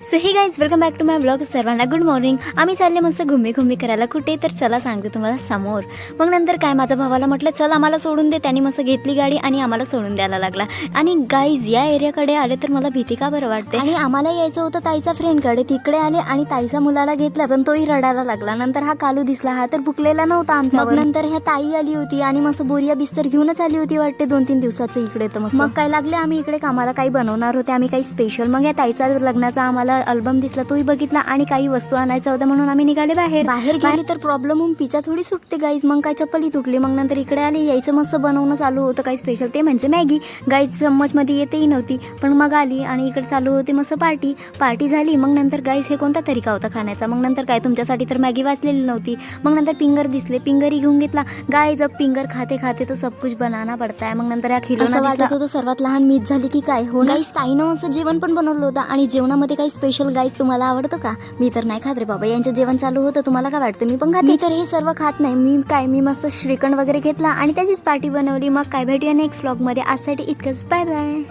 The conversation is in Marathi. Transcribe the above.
So hey guys welcome back to my blog. सर्वांना गुड मॉर्निंग. आम्ही चालले मस्त घुमी करायला. कुठे तर चला सांगते तुम्हाला समोर. मग नंतर काय माझ्या भावाला म्हटलं चल आम्हाला सोडून दे. त्यांनी मस्त घेतली गाडी आणि आम्हाला सोडून द्यायला लागला. आणि गाईज या एरियाकडे आले तर मला भीती का बरं वाटते. आणि आम्हाला यायचं होतं ताईचा फ्रेंडकडे. तिकडे आले आणि ताईचा मुलाला घेतला पण तोही रडायला लागला. नंतर हा कालू दिसला. हा तर भुकलेला नव्हता आमच्यावर. नंतर ह्या ताई आली होती आणि मस्त बोरिया बिस्तर घेऊनच आली होती वाटते 2-3 दिवसाचं इकडे. तर मग काय लागले आम्ही इकडे कामाला. काही बनवणार होते आम्ही काही स्पेशल. मग या ताईचा लग्नाचा आम्हाला अल्बम दिसला तोही बघितला आणि काही वस्तू आणायचं होतं म्हणून आम्ही निघाले बाहेर गेली तर प्रॉब्लेम होऊन पिचा थोडी सुटते गाईज. मग काय चप्पली तुटली. मग नंतर इकडे आले. यायचं मस्त बनवणं चालू होतं काही स्पेशल. ते म्हणजे मॅगी. गाईज चम्मचमध्ये येतेही नव्हती पण मग आली आणि इकडे चालू होती मस्त पार्टी झाली. मग नंतर गाईज हे कोणता तरीका होता खाण्याचा. मग नंतर काय तुमच्यासाठी तर मॅगी वाचलेली नव्हती. मग नंतर पिंगर दिसले. पिंगरही घेऊन घेतला. गाईज अब पिंगर खाते तो सब कुछ बनाना पडता है. मग नंतर या खिलोना वाटत होतं सर्वात लहान मीच झाली की काय. हो गाईज ताईनं असं जेवण पण बनवलं होतं. आणि जेवणामध्ये काही स्पेशल गाईज तुम्हाला आवडतं का. मी तर नाही खात रे बाबा. यांचं जेवण चालू होतं. तुम्हाला काय वाटतं मी पण खाते. मी तर हे सर्व खात नाही. मी मस्त श्रीखंड वगैरे घेतला आणि त्याचीच पार्टी बनवली. मग काय भेटूया नेक्स्ट व्लॉग मध्ये. आजसाठी इतकंच. Bye bye.